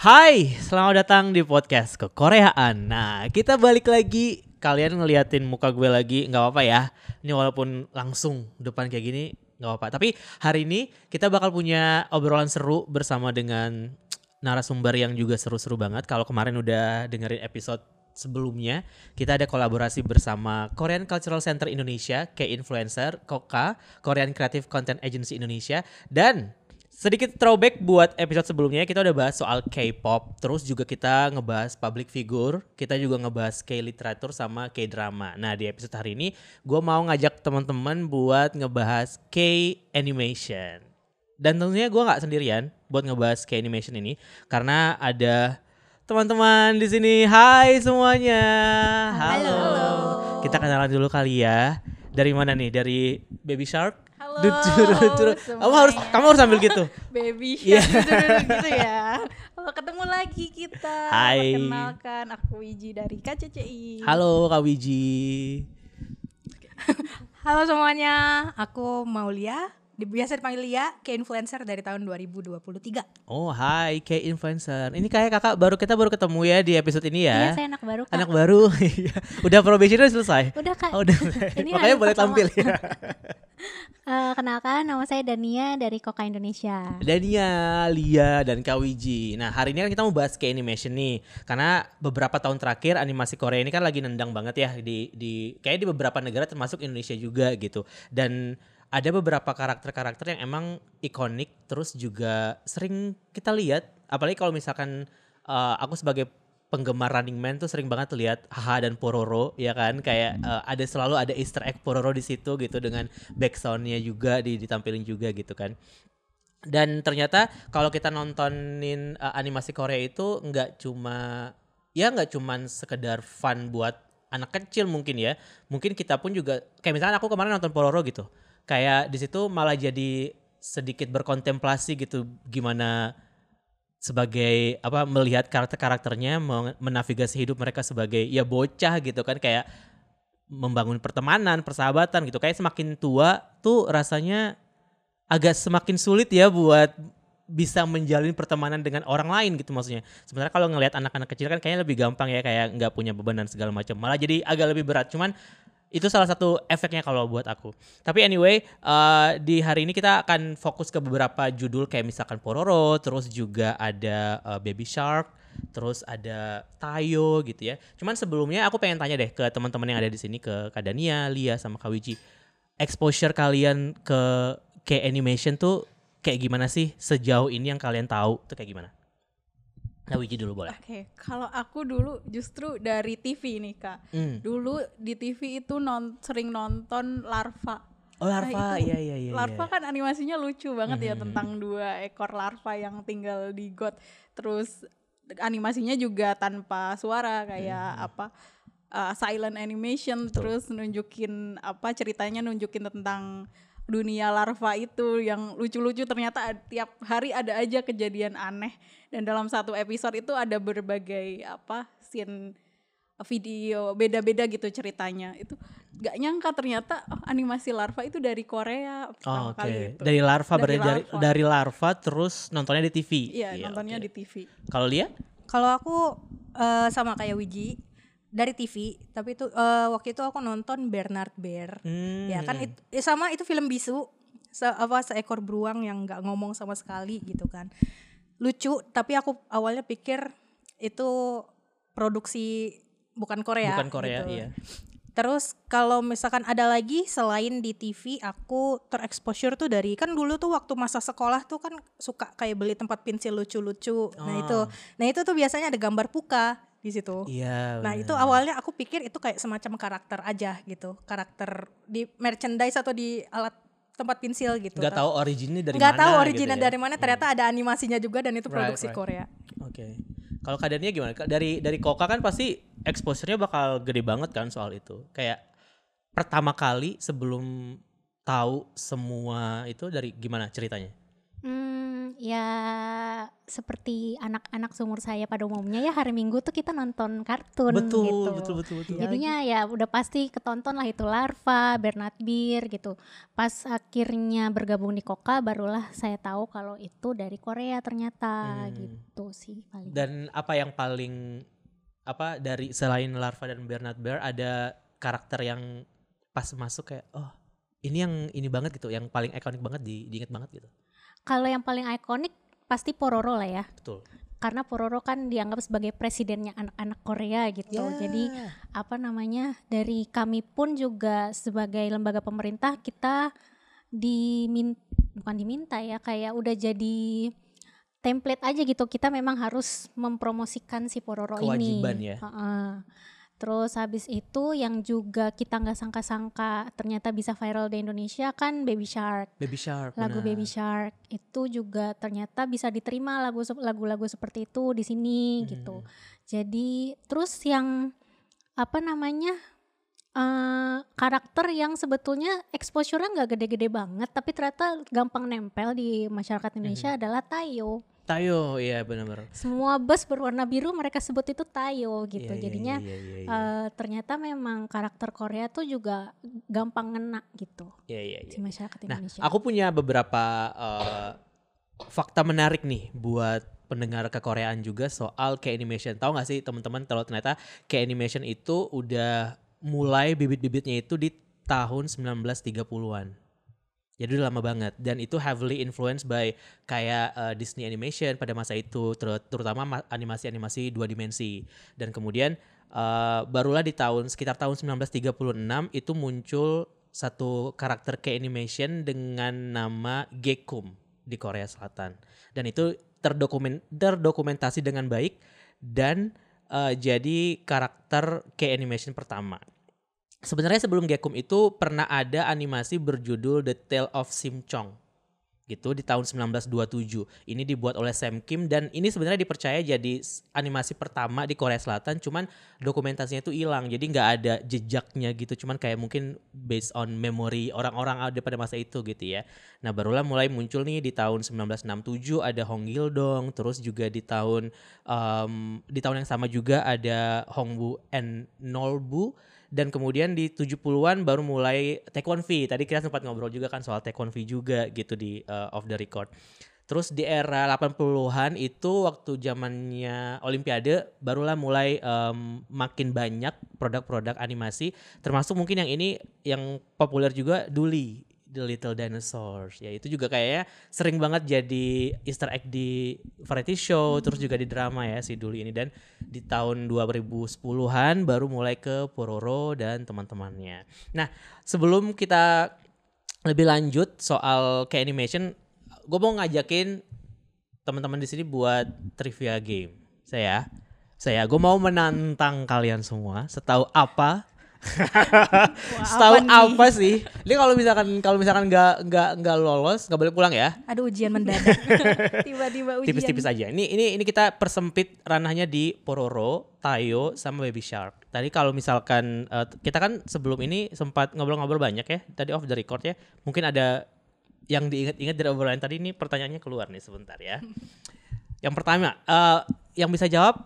Hai, selamat datang di podcast Kekoreaan. Nah, kita balik lagi. Kalian ngeliatin muka gue lagi, gak apa-apa ya. Ini walaupun langsung depan kayak gini, gak apa-apa. Tapi hari ini kita bakal punya obrolan seru bersama dengan narasumber yang juga seru-seru banget. Kalau kemarin udah dengerin episode sebelumnya, kita ada kolaborasi bersama Korean Cultural Center Indonesia, K-Influencer, KOCA, Korean Creative Content Agency Indonesia, dan sedikit throwback buat episode sebelumnya, kita udah bahas soal K-pop, terus juga kita ngebahas public figure, kita juga ngebahas K-literatur sama K-drama. Nah, di episode hari ini gue mau ngajak teman-teman buat ngebahas K-animation. Dan tentunya gue nggak sendirian buat ngebahas K-animation ini, karena ada teman-teman di sini. Hai semuanya. Halo. Kita kenalan dulu kali ya. Dari mana nih? Dari Baby Shark? Halo Kamu harus sambil gitu. Baby Iya. gitu ya. Halo, ketemu lagi kita. Hai. Perkenalkan, aku Wiji dari KCCI. Halo Kak Wiji. Halo semuanya, aku Maulia, biasa dipanggil Lia, K-Influencer dari tahun 2023. Oh hai K-Influencer. Ini kayak kita baru ketemu ya di episode ini Iya, ya. saya anak baru, Kak. Anak baru. Udah probation udah selesai? Udah, Kak. Oh, udah. Ini Makanya hari boleh pertama. tampil ya. Kenalkan, nama saya Dania dari KOCA Indonesia. Dania, Lia, dan Kak Wiji. Nah hari ini kan kita mau bahas K-animation nih. Karena beberapa tahun terakhir animasi Korea ini kan lagi nendang banget ya. Kayak di beberapa negara termasuk Indonesia juga gitu. Dan ada beberapa karakter-karakter yang emang ikonik. Terus juga sering kita lihat. Apalagi kalau misalkan aku sebagai penggemar Running Man tuh sering banget lihat Haha dan Pororo ya kan, kayak selalu ada Easter egg Pororo di situ gitu, dengan backsoundnya juga ditampilin juga gitu kan. Dan ternyata kalau kita nontonin animasi Korea itu nggak cuman sekedar fun buat anak kecil mungkin ya. Mungkin kita pun juga, kayak misalnya aku kemarin nonton Pororo gitu, kayak di situ malah jadi sedikit berkontemplasi gitu, gimana sebagai melihat karakternya menavigasi hidup mereka sebagai ya bocah gitu kan, kayak membangun pertemanan, persahabatan gitu. Kayak semakin tua tuh rasanya agak semakin sulit ya buat bisa menjalin pertemanan dengan orang lain gitu maksudnya. Sebenarnya kalau ngelihat anak-anak kecil kan kayaknya lebih gampang ya, kayak nggak punya beban dan segala macam. Malah jadi agak lebih berat. Cuman itu salah satu efeknya kalau buat aku. Tapi anyway, di hari ini kita akan fokus ke beberapa judul kayak misalkan Pororo, terus juga ada Baby Shark, terus ada Tayo gitu ya. Cuman sebelumnya aku pengen tanya deh ke teman-teman yang ada di sini, ke Kak Dania, Lia, sama Kak Wiji. Exposure kalian ke K-animation tuh kayak gimana sih sejauh ini, yang kalian tahu tuh kayak gimana? Nah, Wiji dulu boleh. Oke, kalau aku dulu justru dari TV nih, Kak. Dulu di TV itu sering nonton Larva. Oh, Larva, itu, iya. Larva kan animasinya lucu banget ya, tentang 2 ekor larva yang tinggal di got. Terus animasinya juga tanpa suara, kayak silent animation. Betul. Terus nunjukin ceritanya, nunjukin tentang dunia larva itu yang lucu-lucu. Ternyata tiap hari ada aja kejadian aneh. Dan dalam satu episode itu ada berbagai scene video beda-beda gitu ceritanya. Itu gak nyangka ternyata animasi larva itu dari Korea pertama kali itu. Dari larva, Dari larva. dari larva terus nontonnya di TV. Iya, nontonnya di TV. Kalau Lia? Kalau aku sama kayak Wiji dari TV, tapi itu waktu itu aku nonton Bernard Bear. Ya kan sama itu film bisu, seekor beruang yang nggak ngomong sama sekali gitu kan. Lucu, tapi aku awalnya pikir itu produksi bukan Korea gitu. Iya. Terus kalau misalkan ada lagi selain di TV, aku terexposure tuh dari, kan dulu tuh waktu masa sekolah tuh kan suka kayak beli tempat pensil lucu-lucu. Nah itu tuh biasanya ada gambar Puka di situ. Iya. Nah itu awalnya aku pikir itu kayak semacam karakter aja gitu, karakter di merchandise atau di alat tempat pensil gitu. Nggak tahu originnya dari mana. Nggak tahu originnya gitu ya. dari mana. Ternyata ada animasinya juga dan itu produksi Right. Korea. Oke. Kalau keadaannya gimana? Dari Koka kan pasti exposure-nya bakal gede banget kan soal itu. Kayak pertama kali sebelum tahu semua itu dari gimana ceritanya? ya seperti anak-anak seumur saya pada umumnya ya, hari Minggu tuh kita nonton kartun gitu. Betul. Jadinya ya udah pasti ketonton lah itu Larva, Bernard Bear gitu. Pas akhirnya bergabung di Koka barulah saya tahu kalau itu dari Korea ternyata gitu sih paling. Dan apa yang paling dari selain Larva dan Bernard Bear, ada karakter yang pas masuk kayak ini banget gitu, yang paling ikonik banget diinget banget gitu. Kalau yang paling ikonik pasti Pororo lah ya. Betul. Karena Pororo kan dianggap sebagai presidennya anak-anak Korea gitu. Jadi dari kami pun juga sebagai lembaga pemerintah kita bukan diminta ya, kayak udah jadi template aja gitu. Kita memang harus mempromosikan si Pororo ini. Kewajiban ya. Terus habis itu yang juga kita nggak sangka-sangka ternyata bisa viral di Indonesia kan Baby Shark. Lagu benar. Baby Shark itu juga ternyata bisa diterima lagu-lagu seperti itu di sini gitu. Jadi terus yang karakter yang sebetulnya exposure-nya nggak gede-gede banget tapi ternyata gampang nempel di masyarakat Indonesia adalah Tayo. Tayo, iya benar-benar. Semua bus berwarna biru mereka sebut itu Tayo gitu. Jadinya ternyata memang karakter Korea tuh juga gampang ngena gitu. Di masyarakat Indonesia. Nah, aku punya beberapa fakta menarik nih buat pendengar kekoreaan juga soal K-animation. Tahu gak sih teman-teman kalau ternyata K-animation itu udah mulai bibit-bibitnya itu di tahun 1930-an. Jadi udah lama banget, dan itu heavily influenced by kayak Disney Animation pada masa itu, terutama animasi-animasi 2 dimensi. Dan kemudian barulah di sekitar tahun 1936 itu muncul satu karakter K-animation dengan nama Gekum di Korea Selatan. Dan itu terdokumentasi dengan baik dan jadi karakter K-animation pertama. Sebenarnya sebelum Gekum itu pernah ada animasi berjudul The Tale of Sim Chong gitu di tahun 1927. Ini dibuat oleh Sam Kim dan ini sebenarnya dipercaya jadi animasi pertama di Korea Selatan, cuman dokumentasinya itu hilang. Jadi nggak ada jejaknya gitu, cuman kayak mungkin based on memory orang-orang ada pada masa itu gitu ya. Nah, barulah mulai muncul nih di tahun 1967 ada Hong Gil-dong, terus juga di tahun yang sama juga ada Hong Bu and Nolbu. Dan kemudian di 70-an baru mulai Taekwon V. Tadi kita sempat ngobrol juga kan soal Taekwon V juga gitu di off the record. Terus di era 80-an itu waktu zamannya Olimpiade barulah mulai makin banyak produk-produk animasi. Termasuk mungkin yang ini yang populer juga Dooley, The Little Dinosaurs. Ya itu juga kayaknya sering banget jadi Easter egg di variety show, terus juga di drama ya si Dooley ini. Dan di tahun 2010-an baru mulai ke Pororo dan teman-temannya. Nah, sebelum kita lebih lanjut soal K-animation, gue mau ngajakin teman-teman di sini buat trivia game. Gue mau menantang kalian semua. Setahu apa sih? Ini kalau misalkan nggak lolos nggak boleh pulang ya. Ada ujian mendadak. Tiba-tiba ujian. Tipis-tipis aja. Ini kita persempit ranahnya di Pororo, Tayo, sama Baby Shark. Tadi kalau misalkan kita kan sebelum ini sempat ngobrol-ngobrol banyak ya. Tadi off the record ya. Mungkin ada yang diingat-ingat dari obrolan tadi, ini pertanyaannya keluar nih sebentar ya. Yang pertama, yang bisa jawab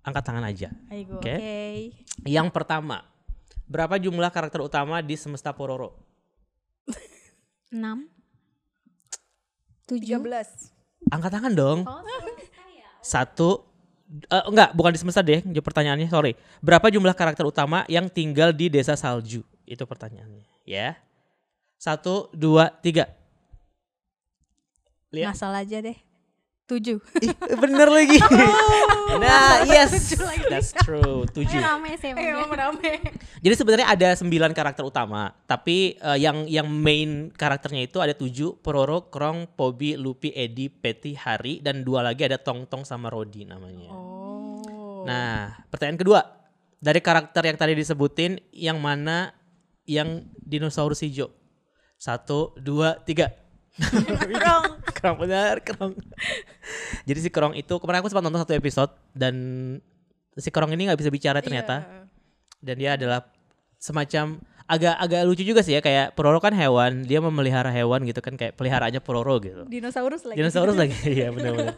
angkat tangan aja. Oke. Yang pertama, berapa jumlah karakter utama di Semesta Pororo? 6 7 13. Angkat tangan dong. Satu. Enggak, bukan di Semesta deh. Pertanyaannya, sorry. Berapa jumlah karakter utama yang tinggal di Desa Salju? Itu pertanyaannya. Ya. 1, 2, 3. Lihat. Ngasal aja deh. 7. Bener lagi. Nah, yes. That's true. 7. Rame sih Rame. Jadi sebenarnya ada 9 karakter utama, tapi yang main karakternya itu ada 7, Pororo, Krong, Pobi, Lupi, Edi, Peti, Hari, dan 2 lagi ada Tong Tong sama Rodi namanya. Nah, pertanyaan kedua. Dari karakter yang tadi disebutin, yang mana yang dinosaurus hijau? 1, 2, 3. Krong benar, Krong. Jadi si Krong itu kemarin aku sempat nonton 1 episode dan si Krong ini nggak bisa bicara ternyata. Dan dia adalah semacam agak lucu juga sih ya, kayak Pororo kan hewan, dia memelihara hewan gitu kan, kayak peliharaannya Pororo gitu. Dinosaurus lagi. Dinosaurus lagi. Iya benar-benar.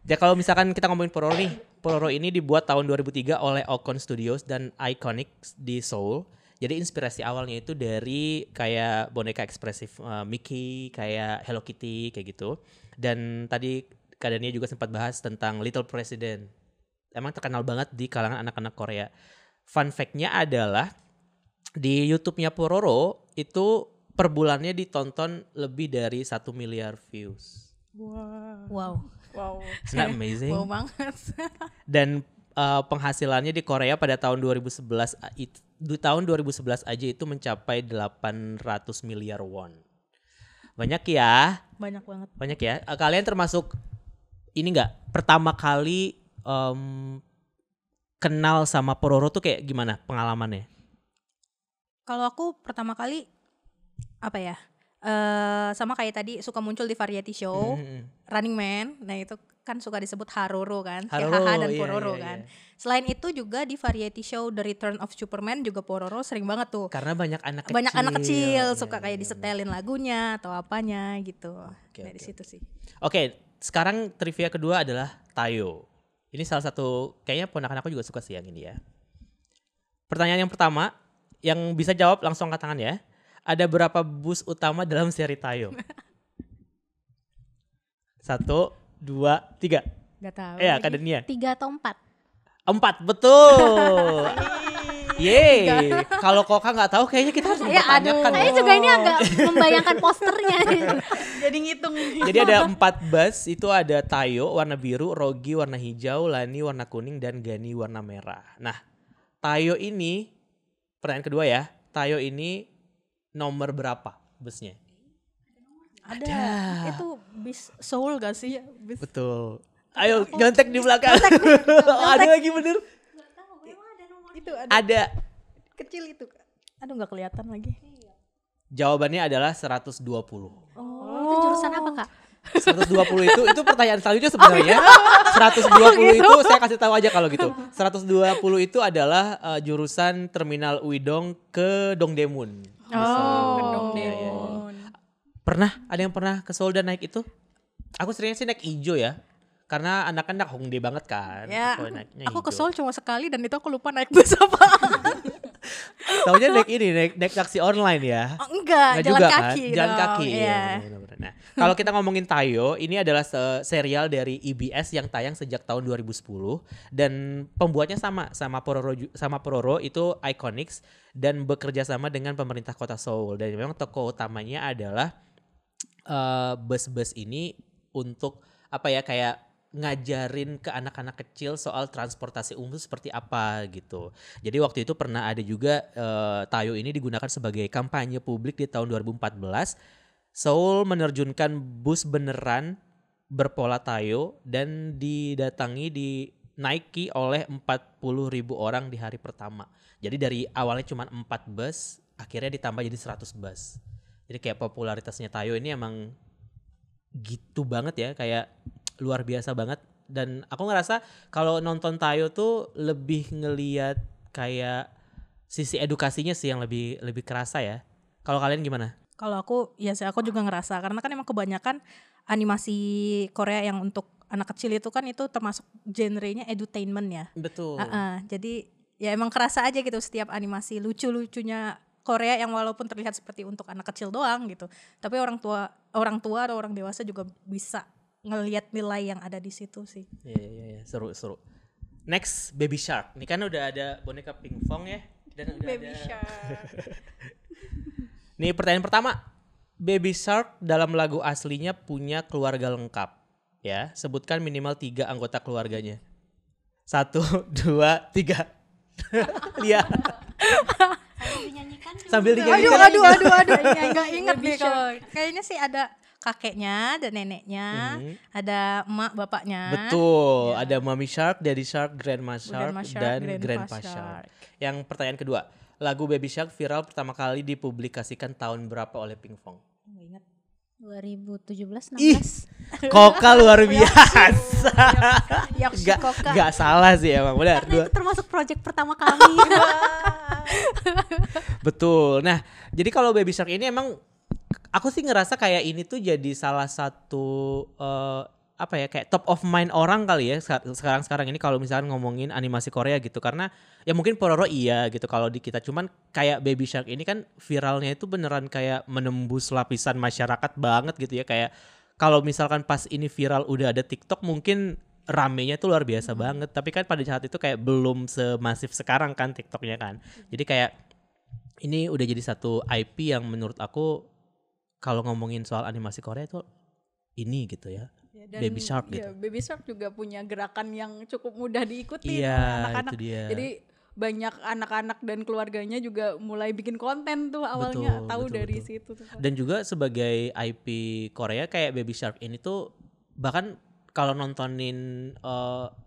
Ya kalau misalkan kita ngomongin Pororo nih, Pororo ini dibuat tahun 2003 oleh Ocon Studios dan Iconic di Seoul. Jadi inspirasi awalnya itu dari kayak boneka ekspresif Mickey, kayak Hello Kitty kayak gitu. Dan tadi Kak Dania juga sempat bahas tentang Little President. Emang terkenal banget di kalangan anak-anak Korea. Fun fact-nya adalah di YouTube-nya Pororo itu per bulannya ditonton lebih dari 1 miliar views. Wow. Wow. Isn't that amazing? Wow banget. Dan penghasilannya di Korea pada tahun 2011 di tahun 2011 aja itu mencapai 800 miliar won. Banyak ya? Banyak banget. Banyak ya. Kalian termasuk ini enggak pertama kali kenal sama Pororo tuh kayak gimana pengalamannya? Kalau aku pertama kali apa ya? Sama kayak tadi suka muncul di variety show, Running Man. Nah itu kan suka disebut Haroro kan, Haroro, Haha dan iya, Pororo iya, kan. iya. Selain itu juga di variety show The Return of Superman juga Pororo sering banget tuh. Karena banyak anak kecil. Banyak anak kecil suka Iya, kayak iya, disetelin lagunya atau apanya gitu. Oke, Dari oke. situ sih. Oke, sekarang trivia kedua adalah Tayo. Ini salah satu, kayaknya ponakan aku juga suka sih yang ini ya. Pertanyaan yang pertama, yang bisa jawab langsung angkat tangan ya. Ada berapa bus utama dalam seri Tayo? 1, 2, 3. Gak tahu. Ya, Kak Dania. 3 atau 4? 4, betul. Yeay. Kalau Koka nggak tahu, kayaknya kita harus Ya, aduh. mempertanyakan. Saya juga ini agak membayangkan posternya. Jadi ngitung. Jadi ada 4 bus, itu ada Tayo warna biru, Rogi warna hijau, Lani warna kuning, dan Gani warna merah. Nah, Tayo ini, pertanyaan kedua ya, Tayo ini nomor berapa busnya? Ada. Itu bis Seoul gak sih? Bis Betul. Ayo nyontek di belakang. Ada lagi bener. itu Ada. kecil itu. Aduh gak kelihatan lagi. Jawabannya adalah 120. Itu jurusan apa, Kak? 120 itu pertanyaan selanjutnya sebenarnya. 120 itu saya kasih tahu aja kalau gitu. 120 itu adalah jurusan Terminal Uidong ke Dongdaemun. Oh. Iya, iya, iya. Pernah? Ada yang pernah ke Seoul dan naik itu? Aku seringnya sih naik ijo ya. Karena anak-anak Hongdae banget kan. Ya, naiknya aku ke ijo. Seoul cuma sekali dan itu aku lupa naik bus apa. Taunya naik ini, naik taksi online ya. Oh, enggak, Nggak jalan juga, kaki. kan? Jalan dong, kaki. iya. Ya, benar-benar. Nah, kalau kita ngomongin Tayo, ini adalah serial dari EBS yang tayang sejak tahun 2010 dan pembuatnya sama Pororo itu Iconics dan bekerja sama dengan pemerintah kota Seoul, dan memang tokoh utamanya adalah bus-bus ini untuk apa ya, kayak ngajarin ke anak-anak kecil soal transportasi umum seperti apa gitu. Jadi waktu itu pernah ada juga Tayo ini digunakan sebagai kampanye publik di tahun 2014. Seoul menerjunkan bus beneran berpola Tayo dan dinaiki oleh 40.000 orang di hari pertama. Jadi dari awalnya cuma 4 bus, akhirnya ditambah jadi 100 bus. Jadi kayak popularitasnya Tayo ini emang gitu banget ya, kayak luar biasa banget. Dan aku ngerasa kalau nonton Tayo tuh lebih ngeliat kayak sisi edukasinya sih yang lebih kerasa ya. Kalau kalian gimana? Kalau aku, ya sih aku juga ngerasa karena kan emang kebanyakan animasi Korea yang untuk anak kecil itu kan itu termasuk genrenya edutainment ya. Betul. Jadi ya emang kerasa aja gitu setiap animasi lucu-lucunya Korea yang walaupun terlihat seperti untuk anak kecil doang gitu, tapi orang tua atau orang dewasa juga bisa ngelihat nilai yang ada di situ sih. Iya, seru. Next, Baby Shark. Ini kan udah ada boneka pingpong ya, dan udah Baby ada. Shark. Nih pertanyaan pertama, Baby Shark dalam lagu aslinya punya keluarga lengkap, ya. Sebutkan minimal 3 anggota keluarganya. 1, 2, 3. Lihat. Sambil dinyanyikan. Aduh, nggak inget nih kalau kayaknya sih ada kakeknya, ada neneknya, ada emak bapaknya. Betul, ada Mommy Shark, Daddy Shark, Grandma Shark, dan Grandpa Grandpa Shark. Yang pertanyaan kedua, lagu Baby Shark viral pertama kali dipublikasikan tahun berapa oleh Pinkfong? Nggak inget. 2017 Ih, 16. Koka luar biasa. Yakshi Koka. Gak salah sih emang benar. Karena itu termasuk project pertama kami. Betul. Nah, jadi kalau Baby Shark ini emang aku sih ngerasa kayak ini tuh jadi salah satu apa ya, kayak top of mind orang kali ya sekarang ini kalau misalkan ngomongin animasi Korea gitu, karena ya mungkin Pororo iya gitu kalau di kita, cuman kayak Baby Shark ini kan viralnya itu beneran kayak menembus lapisan masyarakat banget gitu ya. Kayak kalau misalkan pas ini viral udah ada TikTok mungkin ramenya tuh luar biasa banget, tapi kan pada saat itu kayak belum semasif sekarang kan TikToknya kan. Jadi kayak ini udah jadi satu IP yang menurut aku kalau ngomongin soal animasi Korea itu ini gitu ya. Dan, Baby Shark gitu. Baby Shark juga punya gerakan yang cukup mudah diikuti Iya, anak-anak. itu dia. Jadi banyak anak-anak dan keluarganya juga mulai bikin konten tuh awalnya, tahu dari situ tuh. Dan juga sebagai IP Korea kayak Baby Shark ini tuh bahkan kalau nontonin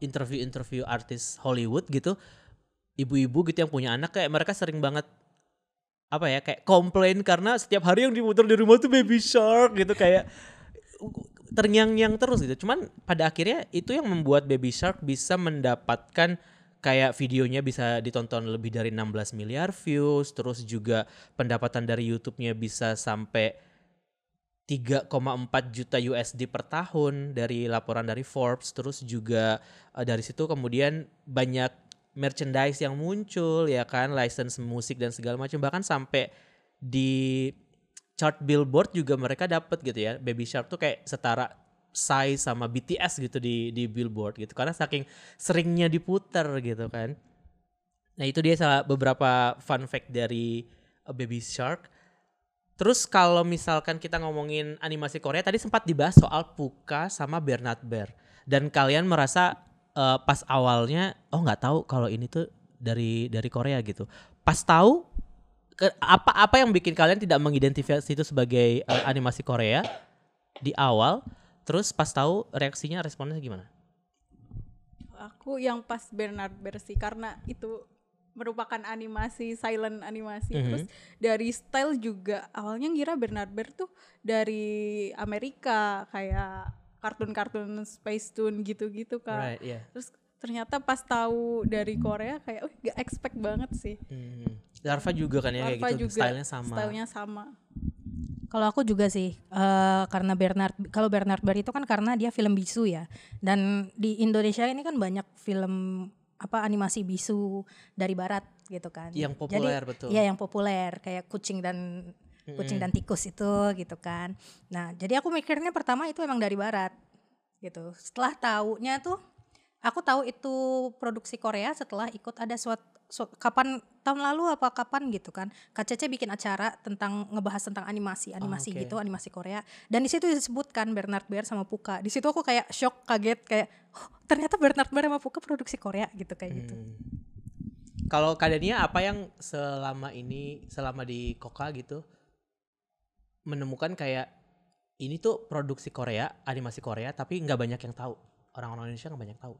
interview-interview artis Hollywood gitu, ibu-ibu gitu yang punya anak kayak mereka sering banget apa ya, kayak komplain karena setiap hari yang diputar di rumah tuh Baby Shark gitu, kayak terngiang-ngiang terus gitu. Cuman pada akhirnya itu yang membuat Baby Shark bisa mendapatkan kayak videonya bisa ditonton lebih dari 16 miliar views, terus juga pendapatan dari YouTube-nya bisa sampai 3,4 juta USD per tahun dari laporan dari Forbes. Terus juga dari situ kemudian banyak merchandise yang muncul ya kan, license musik dan segala macam, bahkan sampai di chart Billboard juga mereka dapat gitu ya. Baby Shark tuh kayak setara size sama BTS gitu di Billboard gitu, karena saking seringnya diputar gitu kan. Nah itu dia salah beberapa fun fact dari Baby Shark. Terus kalau misalkan kita ngomongin animasi Korea, tadi sempat dibahas soal Puka sama Bernard Bear, dan kalian merasa pas awalnya nggak tahu kalau ini tuh dari Korea gitu. Pas tahu apa yang bikin kalian tidak mengidentifikasi itu sebagai animasi Korea di awal, terus pas tahu reaksinya, responnya gimana? Aku yang pas Bernard Bear sih, karena itu merupakan animasi, silent animasi. Terus dari style juga awalnya ngira Bernard Bear tuh dari Amerika, kayak kartun-kartun Space Tune gitu-gitu Kak. Right, yeah. Terus ternyata pas tahu dari Korea kayak gak expect banget sih. Larva juga kan ya Larva kayak gitu, juga, stylenya sama. Kalau aku juga sih, karena kalau Bernard Bear itu kan karena dia film bisu ya, dan di Indonesia ini kan banyak film animasi bisu dari barat gitu kan. Yang populer. Jadi, betul. Iya yang populer kayak kucing dan tikus itu gitu kan. Nah jadi aku mikirnya pertama itu emang dari barat gitu. Setelah taunya tuh, aku tahu itu produksi Korea setelah ikut ada kapan tahun lalu apa kapan gitu kan, KCC bikin acara ngebahas tentang animasi gitu, animasi Korea, dan di situ disebutkan Bernard Bear sama Puka. Di situ aku kayak shock, kaget, kayak ternyata Bernard Bear sama Puka produksi Korea gitu kayak gitu. Kalau Kadania apa yang selama di Koka gitu menemukan kayak ini tuh produksi Korea, animasi Korea, tapi nggak banyak yang tahu, orang-orang Indonesia nggak banyak tahu?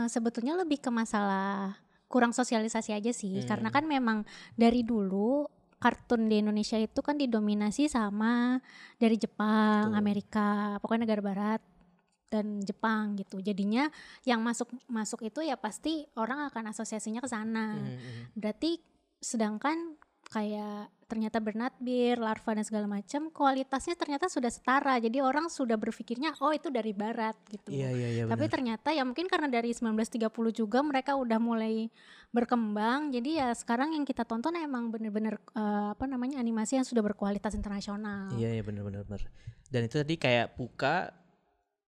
Sebetulnya lebih ke masalah kurang sosialisasi aja sih, karena kan memang dari dulu kartun di Indonesia itu kan didominasi sama dari Jepang, Betul. Amerika, pokoknya negara barat dan Jepang gitu. Jadinya yang masuk itu ya pasti orang akan asosiasinya ke sana. Berarti sedangkan kayak ternyata Bernard Bear, Larva dan segala macam kualitasnya ternyata sudah setara. Jadi orang sudah berpikirnya itu dari barat gitu. Iya, Tapi benar. ternyata ya mungkin karena dari 1930 juga mereka udah mulai berkembang. Jadi ya sekarang yang kita tonton emang bener-bener animasi yang sudah berkualitas internasional. Iya benar. Dan itu tadi kayak Puka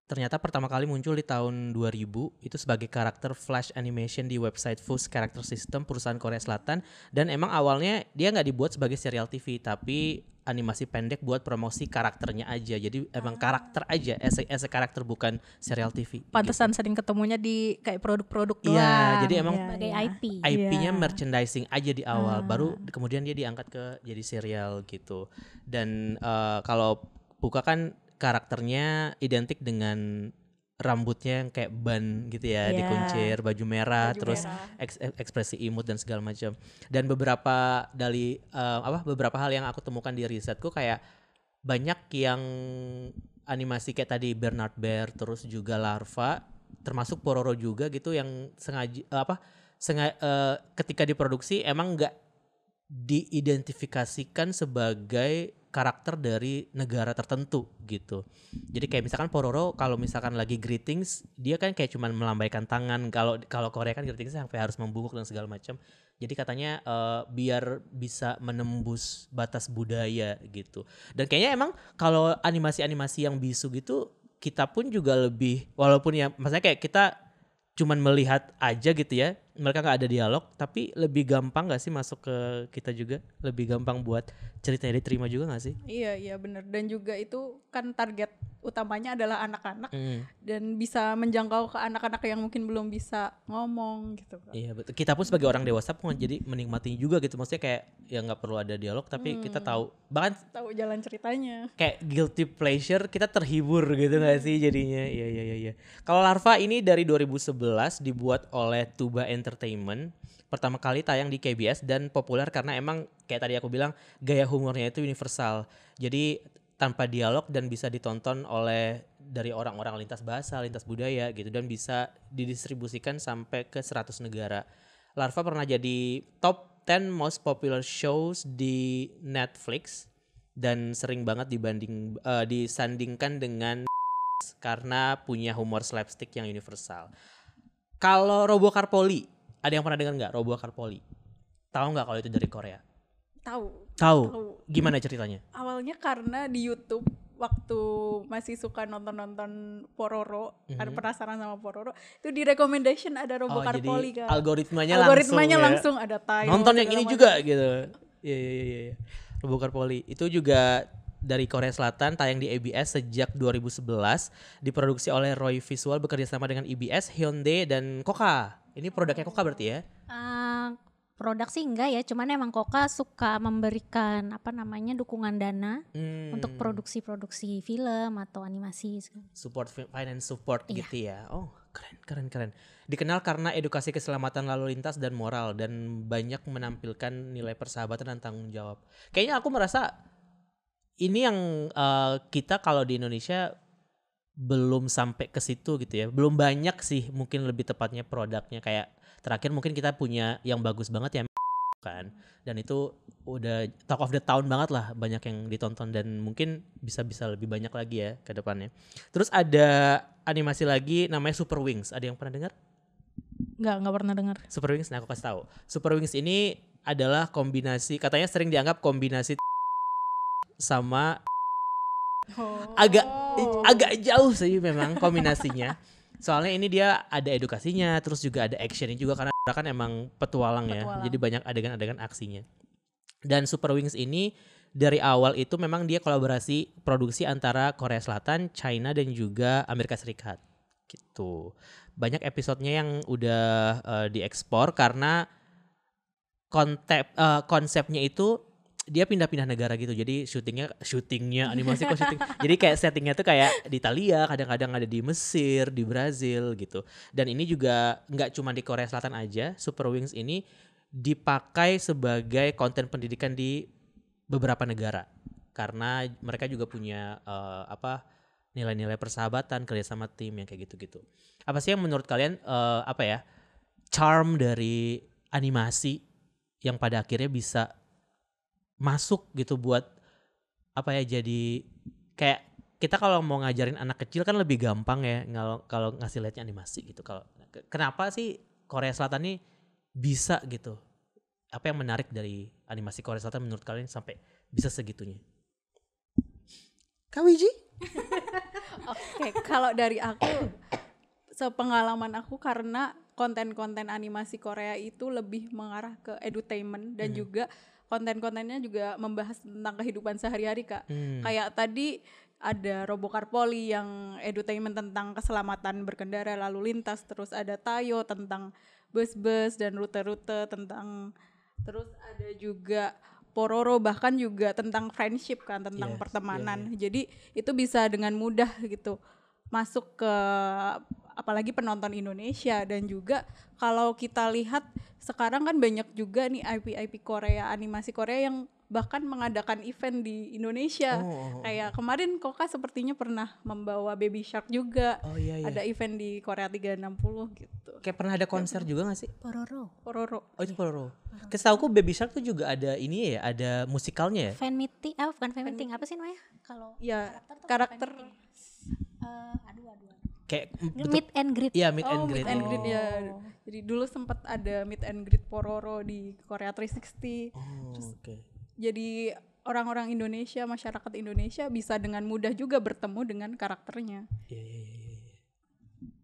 ternyata pertama kali muncul di tahun 2000 itu sebagai karakter flash animation di website Fuse Character System perusahaan Korea Selatan, dan emang awalnya dia nggak dibuat sebagai serial TV tapi animasi pendek buat promosi karakternya aja. Jadi emang karakter aja, as a karakter, bukan serial TV. Pantesan sering ketemunya di kayak produk-produk doang. Iya, jadi emang Sebagai IP. IP-nya merchandising aja di awal, baru kemudian dia diangkat ke jadi serial gitu. Dan kalau Puka kan karakternya identik dengan rambutnya yang kayak ban gitu ya, dikuncir, baju merah, terus ekspresi imut dan segala macam. Dan beberapa hal yang aku temukan di risetku kayak banyak yang animasi kayak tadi Bernard Bear terus juga Larva termasuk Pororo juga gitu yang ketika diproduksi emang nggak diidentifikasikan sebagai karakter dari negara tertentu gitu. Jadi kayak misalkan Pororo kalau misalkan lagi greetings dia kan kayak cuman melambaikan tangan, kalau Korea kan greetings sampai harus membungkuk dan segala macam. Jadi katanya biar bisa menembus batas budaya gitu. Dan kayaknya emang kalau animasi-animasi yang bisu gitu kita pun juga lebih, walaupun ya maksudnya kayak kita cuman melihat aja gitu ya, mereka nggak ada dialog, tapi lebih gampang nggak sih masuk ke kita juga, lebih gampang buat ceritanya diterima juga nggak sih? Iya benar, dan juga itu kan target utamanya adalah anak-anak dan bisa menjangkau ke anak-anak yang mungkin belum bisa ngomong gitu. Iya betul. Kita pun sebagai orang dewasa pun jadi menikmati juga gitu, maksudnya kayak ya nggak perlu ada dialog tapi kita tahu, bahkan tahu jalan ceritanya. Kayak guilty pleasure, kita terhibur gitu nggak sih jadinya? Iya. Kalau Larva ini dari 2011 dibuat oleh Tuba Entertainment. Pertama kali tayang di KBS dan populer karena emang kayak tadi aku bilang gaya humornya itu universal. Jadi tanpa dialog dan bisa ditonton oleh dari orang-orang lintas bahasa, lintas budaya gitu dan bisa didistribusikan sampai ke 100 negara. Larva pernah jadi top 10 most popular shows di Netflix dan sering banget disandingkan dengan karena punya humor slapstick yang universal. Kalau Robocar Polly, ada yang pernah dengar nggak Robocar Polly? Tahu nggak kalau itu dari Korea? Tahu. Gimana ceritanya? Awalnya karena di YouTube waktu masih suka nonton Pororo, ada penasaran sama Pororo, itu di recommendation ada Robocar Polly kan. Algoritmanya langsung ada Tayo. Nonton yang ini juga gitu. Iya. Robocar Polly itu juga dari Korea Selatan, tayang di ABS sejak 2011, diproduksi oleh Roy Visual bekerja sama dengan EBS, Hyundai dan Koka. Ini produknya Koka berarti ya? Produk sih enggak ya, cuman emang Koka suka memberikan dukungan dana untuk produksi film atau animasi. Finance support gitu ya. Oh, keren. Dikenal karena edukasi keselamatan lalu lintas dan moral dan banyak menampilkan nilai persahabatan dan tanggung jawab. Kayaknya aku merasa ini yang kita kalau di Indonesia belum sampai ke situ gitu ya. Belum banyak sih mungkin lebih tepatnya produknya, kayak terakhir mungkin kita punya yang bagus banget ya kan. Dan itu udah talk of the town banget lah, banyak yang ditonton dan mungkin bisa lebih banyak lagi ya ke depannya. Terus ada animasi lagi namanya Super Wings. Ada yang pernah dengar? Nggak pernah dengar. Super Wings, nah aku kasih tahu. Super Wings ini adalah kombinasi, katanya sering dianggap kombinasi sama agak jauh sih memang kombinasinya. Soalnya ini dia ada edukasinya, terus juga ada actionnya juga karena kan emang petualang ya. Jadi banyak adegan-adegan aksinya. Dan Super Wings ini dari awal itu memang dia kolaborasi produksi antara Korea Selatan, China dan juga Amerika Serikat. Gitu. Banyak episodenya yang udah diekspor karena konsepnya itu dia pindah-pindah negara gitu. Jadi syutingnya animasi kok syuting. Jadi kayak settingnya tuh kayak di Italia, kadang-kadang ada di Mesir, di Brazil gitu. Dan ini juga nggak cuma di Korea Selatan aja. Super Wings ini dipakai sebagai konten pendidikan di beberapa negara. Karena mereka juga punya nilai-nilai persahabatan, kerjasama tim yang kayak gitu-gitu. Apa sih yang menurut kalian charm dari animasi yang pada akhirnya bisa masuk gitu buat jadi kayak kita kalau mau ngajarin anak kecil kan lebih gampang ya kalau ngasih lihatnya animasi gitu. Kalau kenapa sih Korea Selatan ini bisa gitu? Apa yang menarik dari animasi Korea Selatan menurut kalian sampai bisa segitunya? Kawiji? Oke, kalau dari aku sepengalaman aku karena konten-konten animasi Korea itu lebih mengarah ke edutainment dan juga konten-kontennya juga membahas tentang kehidupan sehari-hari Kak. Kayak tadi ada Robocar Polly yang edutainment tentang keselamatan berkendara lalu lintas, terus ada Tayo tentang bus-bus dan rute-rute terus ada juga Pororo bahkan juga tentang friendship kan, tentang pertemanan. Jadi itu bisa dengan mudah gitu masuk ke apalagi penonton Indonesia. Dan juga kalau kita lihat sekarang kan banyak juga nih IP Korea, animasi Korea yang bahkan mengadakan event di Indonesia. Kayak kemarin Koka sepertinya pernah membawa Baby Shark juga. Oh iya. Ada event di Korea 360 gitu. Kayak pernah ada konser juga gak sih? Pororo. Oh itu Pororo. Setahuku Baby Shark tuh juga ada ini ya, ada musikalnya ya. Fan meeting, bukan fan meeting, apa sih namanya? Kalau Ya, karakter Kayak meet and greet. Iya, meet and greet. meet and greet ya. Jadi dulu sempat ada meet and greet Pororo di Korea 360. Oke. Jadi orang-orang Indonesia, masyarakat Indonesia bisa dengan mudah juga bertemu dengan karakternya. Iya.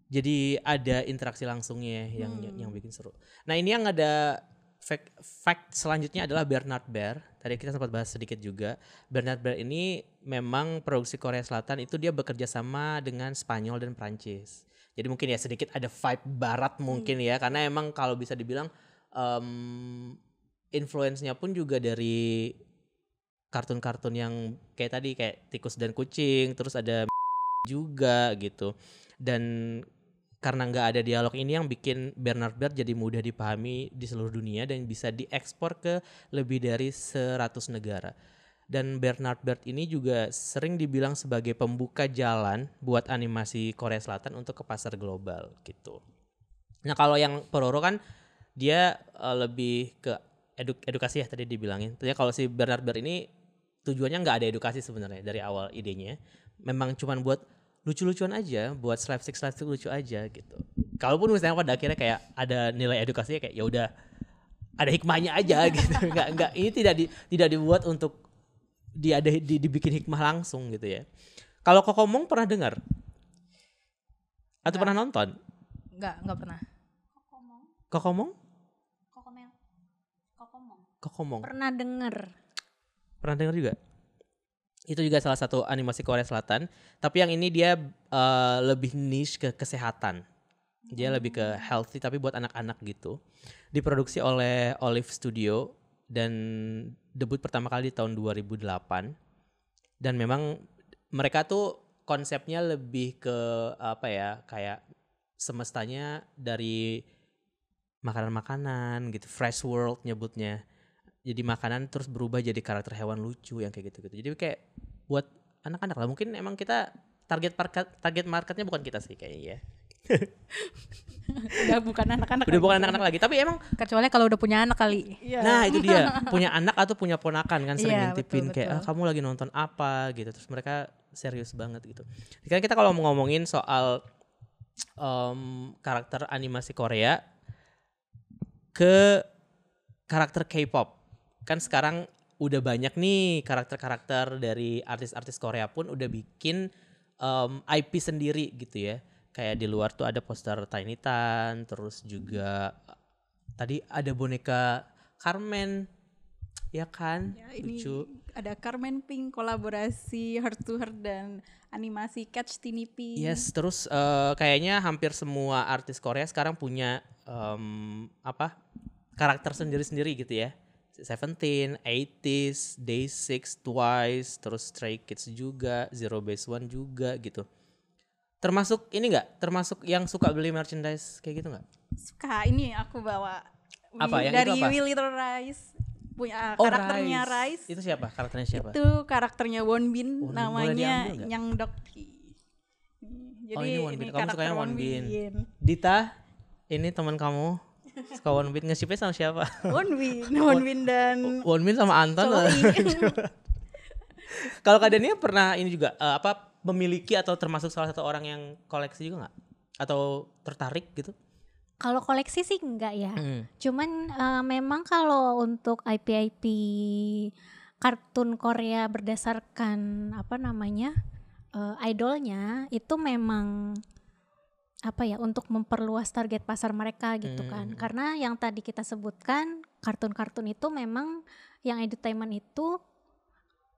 Jadi ada interaksi langsungnya yang bikin seru. Nah, ini yang ada fact selanjutnya adalah Bernard Bear. Tadi kita sempat bahas sedikit juga. Bernard Bear ini memang produksi Korea Selatan itu dia bekerja sama dengan Spanyol dan Prancis. Jadi mungkin ya sedikit ada vibe barat mungkin ya, karena emang kalau bisa dibilang influence-nya pun juga dari kartun-kartun yang kayak tadi kayak Tikus dan Kucing, terus ada juga gitu. Dan karena nggak ada dialog ini yang bikin Bernard Bear jadi mudah dipahami di seluruh dunia dan bisa diekspor ke lebih dari 100 negara. Dan Bernard Bear ini juga sering dibilang sebagai pembuka jalan buat animasi Korea Selatan untuk ke pasar global gitu. Nah kalau yang Pororo kan dia lebih ke edukasi ya tadi dibilangin. Ternyata kalau si Bernard Bear ini tujuannya nggak ada edukasi sebenarnya dari awal idenya. Memang cuman buat lucu-lucuan aja, buat slapstick lucu aja gitu. Kalaupun misalnya pada akhirnya kayak ada nilai edukasinya kayak ya udah ada hikmahnya aja gitu. Enggak ini tidak dibuat untuk dibikin hikmah langsung gitu ya. Kalau Kokomong pernah dengar? Atau pernah nonton? Enggak pernah. Kokomong? Kokomong. Pernah dengar. Pernah dengar juga? Itu juga salah satu animasi Korea Selatan, tapi yang ini dia lebih niche ke kesehatan. Dia lebih ke healthy tapi buat anak-anak gitu. Diproduksi oleh Olive Studio dan debut pertama kali di tahun 2008. Dan memang mereka tuh konsepnya lebih ke apa ya, kayak semestanya dari makanan-makanan gitu, fresh world nyebutnya. Jadi makanan terus berubah jadi karakter hewan lucu yang kayak gitu-gitu. Jadi kayak buat anak-anak lah. Mungkin emang kita target marketnya bukan kita sih kayaknya ya. Udah bukan anak-anak. Udah bukan anak-anak lagi. Tapi emang Kecuali kalau udah punya anak kali. nah itu dia. Punya anak atau punya ponakan kan sering Iya, ngintipin betul, kayak betul. kamu lagi nonton apa gitu. Terus mereka serius banget gitu. Kan kita kalau mau ngomongin soal karakter animasi Korea ke karakter K-pop. Kan sekarang udah banyak nih karakter-karakter dari artis-artis Korea pun udah bikin IP sendiri gitu ya. Kayak di luar tuh ada poster Tiny Tan, terus juga tadi ada boneka Carmen, ya kan? Ya, ini Lucu. ada Carmen Pink kolaborasi Heart to Heart dan animasi Catch Tiny Pink. Yes, terus kayaknya hampir semua artis Korea sekarang punya karakter sendiri-sendiri gitu ya. Seventeen, 80s, Day6, Twice, terus Stray Kids juga, Zero Base One juga gitu. Termasuk ini nggak? Termasuk yang suka beli merchandise kayak gitu nggak? Suka, ini aku bawa Apa? Yang dari itu apa? We Little Rice. Punya karakternya Rice. Itu siapa? Karakternya siapa? Itu karakternya Wonbin, Wonbin, boleh namanya diambil nggak? Nyang Dokki. Jadi ini Wonbin. Kamu karakter sukanya Wonbin. Wonbin. Dita, ini teman kamu suka Wonbin, nge-shipnya sama siapa? Wonbin dan Wonbin sama Anton lah. Chloe. Kalau Kak Dania pernah ini juga memiliki atau termasuk salah satu orang yang koleksi juga nggak? Atau tertarik gitu? Kalau koleksi sih enggak ya. Cuman memang kalau untuk IP kartun Korea berdasarkan idolnya itu memang untuk memperluas target pasar mereka gitu kan. Karena yang tadi kita sebutkan kartun-kartun itu memang yang entertainment itu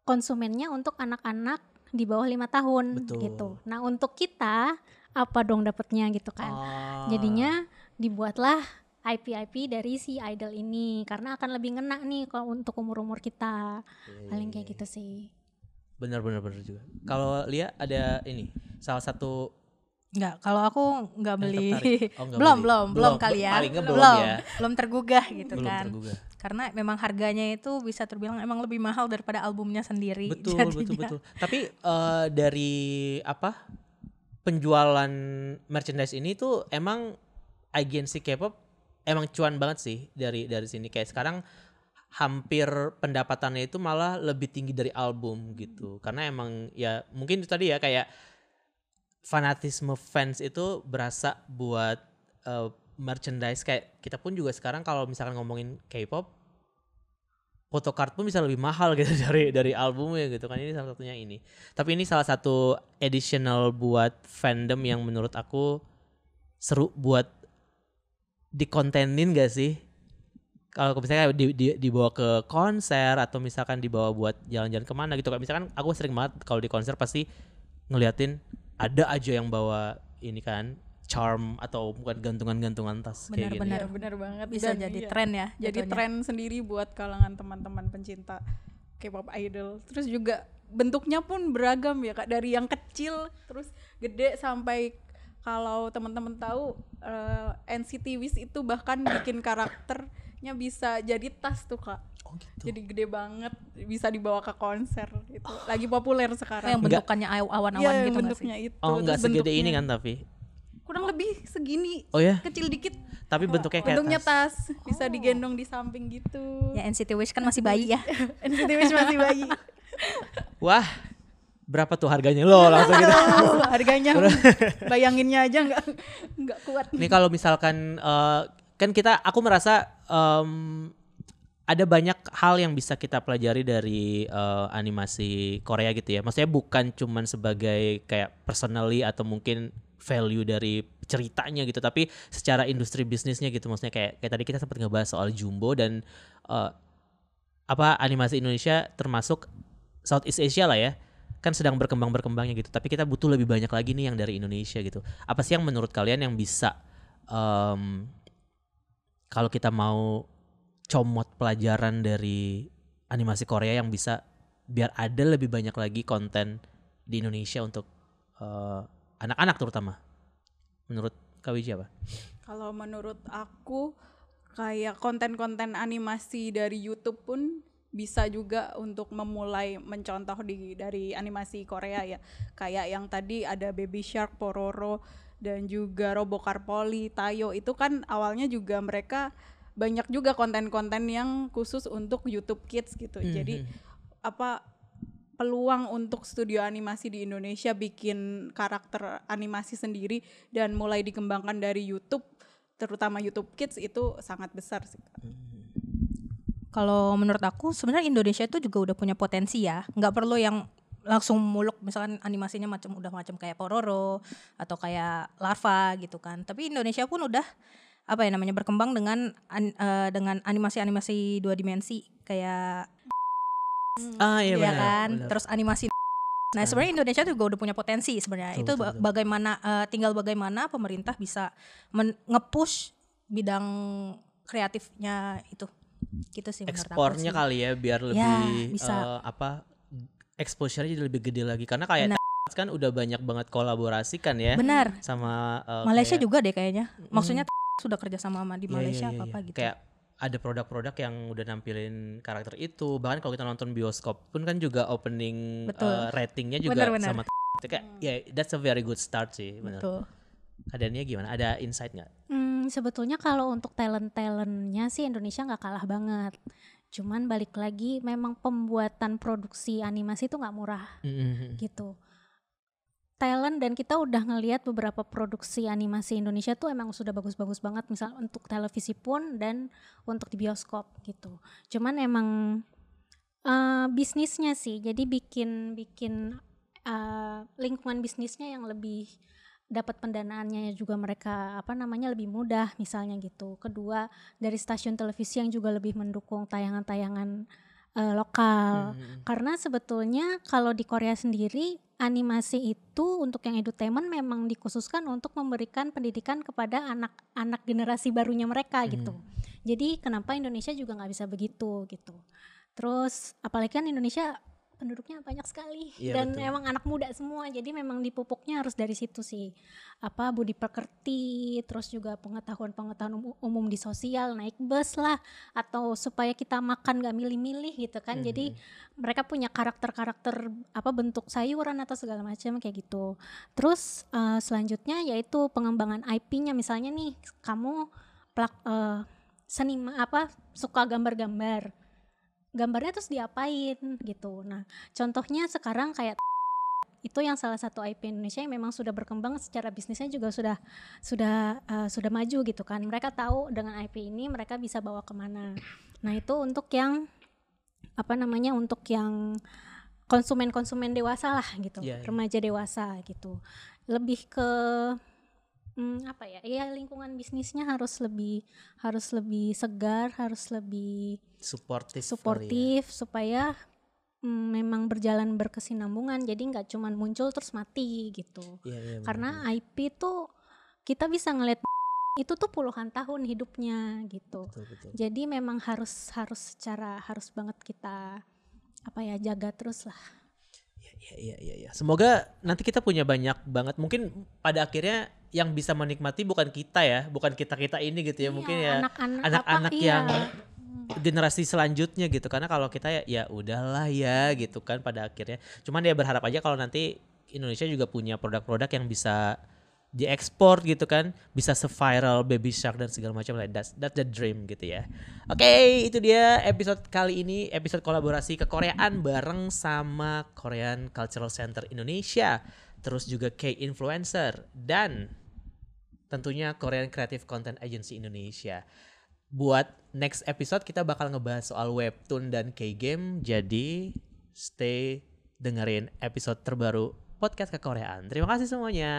konsumennya untuk anak-anak di bawah 5 tahun. Betul. Gitu. Nah, untuk kita apa dong dapatnya gitu kan. Jadinya dibuatlah IP dari si idol ini karena akan lebih ngena nih kalau untuk umur-umur kita. Paling kayak gitu sih. Benar juga. Kalau Lia ada ini salah satu Enggak, kalau aku enggak beli. tertarik? Oh, nggak belum, beli. belum, Belum, kali ya. paling nggak belum ya. Belum tergugah gitu Belum kan. tergugah. Karena memang harganya itu bisa terbilang emang lebih mahal daripada albumnya sendiri. Betul, jadinya. betul. Tapi dari penjualan merchandise ini tuh emang agensi K-pop emang cuan banget sih dari sini. Kayak sekarang hampir pendapatannya itu malah lebih tinggi dari album gitu. Karena emang ya mungkin itu tadi ya kayak fanatisme fans itu berasa buat merchandise. Kayak kita pun juga sekarang kalau misalkan ngomongin K-pop, photocard pun bisa lebih mahal gitu dari albumnya gitu kan. Ini salah satunya ini. Tapi ini salah satu additional buat fandom yang menurut aku seru buat dikontenin gak sih? Kalau misalnya dibawa ke konser atau misalkan dibawa buat jalan-jalan kemana gitu. Kayak misalkan aku sering banget kalau di konser pasti ngeliatin ada aja yang bawa ini kan charm atau bukan gantungan-gantungan tas kayak gini. Benar. Iya, benar banget. Bisa Dan jadi iya, tren ya. jadi jatuhnya. tren sendiri buat kalangan teman-teman pencinta K-pop idol. Terus juga bentuknya pun beragam ya Kak, dari yang kecil terus gede sampai kalau teman-teman tahu NCT Wish itu bahkan bikin karakternya bisa jadi tas tuh Kak. Oh gitu. Jadi gede banget, bisa dibawa ke konser itu. Lagi populer Oh, sekarang. yang bentukannya awan-awan Iya, yang gitu nggak sih? bentuknya itu. Oh nggak Terus segede ini bentuknya kan tapi. kurang lebih segini, Oh ya? kecil dikit. Tapi bentuknya kayak Bentuknya tas. bisa digendong di samping gitu. Ya NCT Wish kan masih bayi ya. NCT Wish masih bayi. Wah, berapa tuh harganya lo langsung gitu. Harganya bayanginnya aja nggak kuat. Nih kalau misalkan kan aku merasa ada banyak hal yang bisa kita pelajari dari animasi Korea gitu ya. Maksudnya bukan cuman sebagai kayak personally atau mungkin value dari ceritanya gitu, tapi secara industri bisnisnya gitu. Maksudnya kayak tadi kita sempat ngebahas soal Jumbo dan animasi Indonesia termasuk Southeast Asia lah ya. Kan sedang berkembangnya gitu. Tapi kita butuh lebih banyak lagi nih yang dari Indonesia gitu. Apa sih yang menurut kalian yang bisa kalau kita mau comot pelajaran dari animasi Korea yang bisa biar ada lebih banyak lagi konten di Indonesia untuk anak-anak terutama. Menurut Kak Wiji apa? Kalau menurut aku kayak konten-konten animasi dari YouTube pun bisa juga untuk memulai mencontoh dari animasi Korea ya. Kayak yang tadi ada Baby Shark, Pororo, dan juga Robocar Poli, Tayo. Itu kan awalnya juga mereka banyak juga konten-konten yang khusus untuk YouTube Kids gitu. Jadi peluang untuk studio animasi di Indonesia bikin karakter animasi sendiri dan mulai dikembangkan dari YouTube, terutama YouTube Kids, itu sangat besar sih. Kalau menurut aku sebenarnya Indonesia itu juga udah punya potensi ya. Nggak perlu yang langsung muluk misalkan animasinya macam kayak Pororo atau kayak Larva gitu kan. Tapi Indonesia pun udah berkembang dengan animasi-animasi 2 dimensi kayak Iya ya benar. kan. Benar. Terus animasi. Nah, sebenarnya Indonesia juga udah punya potensi sebenarnya. Itu Betul. bagaimana tinggal bagaimana pemerintah bisa nge-push bidang kreatifnya itu. Gitu sih menurut aku. Ekspornya sih. kali ya biar Ya, lebih bisa. exposure-nya jadi lebih gede lagi karena kayak kan udah banyak banget kolaborasi kan ya. Benar. Sama Malaysia kayak, juga deh kayaknya. Maksudnya sudah kerja sama di Malaysia iya. apa gitu. Kayak ada produk-produk yang udah nampilin karakter itu. Bahkan kalau kita nonton bioskop pun kan juga opening ratingnya juga Benar. sama kayak that's a very good start sih. Benar. Betul. Adanya gimana? Ada insight nggak? Sebetulnya kalau untuk talent-talentnya sih Indonesia nggak kalah banget. Cuman balik lagi memang pembuatan produksi animasi itu nggak murah gitu. Talent dan kita udah ngelihat beberapa produksi animasi Indonesia tuh emang sudah bagus-bagus banget, misal untuk televisi pun dan untuk di bioskop gitu. Cuman emang bisnisnya sih, jadi bikin lingkungan bisnisnya yang lebih dapat pendanaannya juga mereka lebih mudah misalnya gitu. Kedua, dari stasiun televisi yang juga lebih mendukung tayangan-tayangan lokal. Karena sebetulnya kalau di Korea sendiri animasi itu untuk yang edutainment memang dikhususkan untuk memberikan pendidikan kepada anak-anak generasi barunya mereka gitu. Jadi kenapa Indonesia juga nggak bisa begitu gitu. Terus apalagi kan Indonesia penduduknya banyak sekali Iya, dan betul. emang anak muda semua, jadi memang dipupuknya harus dari situ sih, apa budi pekerti, terus juga pengetahuan umum di sosial, naik bus lah, atau supaya kita makan gak milih-milih gitu kan. Jadi mereka punya karakter-karakter apa bentuk sayuran atau segala macam kayak gitu. Terus selanjutnya yaitu pengembangan IP-nya, misalnya nih kamu seniman apa suka gambarnya terus diapain gitu. Nah contohnya sekarang kayak itu yang salah satu IP Indonesia yang memang sudah berkembang secara bisnisnya juga sudah maju gitu kan. Mereka tahu dengan IP ini mereka bisa bawa kemana. Nah itu untuk yang untuk yang konsumen dewasa lah gitu, remaja dewasa gitu. Lebih ke lingkungan bisnisnya harus lebih segar, harus lebih suportif supaya memang berjalan berkesinambungan, jadi nggak cuma muncul terus mati gitu. Karena IP tuh kita bisa ngeliat itu tuh puluhan tahun hidupnya gitu. Betul. Jadi memang harus banget kita jaga terus lah. Iya. Semoga nanti kita punya banyak banget. Mungkin pada akhirnya yang bisa menikmati bukan kita ya, bukan kita ini gitu ya. Mungkin ya anak-anak yang generasi selanjutnya gitu. Karena kalau kita ya udahlah ya gitu kan pada akhirnya. Cuman ya berharap aja kalau nanti Indonesia juga punya produk-produk yang bisa diekspor gitu kan, bisa se-viral Baby Shark dan segala macam. That's the dream gitu ya. Oke, itu dia episode kali ini, episode kolaborasi kekoreaan bareng sama Korean Cultural Center Indonesia, terus juga K-Influencer dan tentunya Korean Creative Content Agency Indonesia. Buat next episode kita bakal ngebahas soal webtoon dan K-game, jadi stay dengerin episode terbaru podcast kekoreaan. Terima kasih semuanya.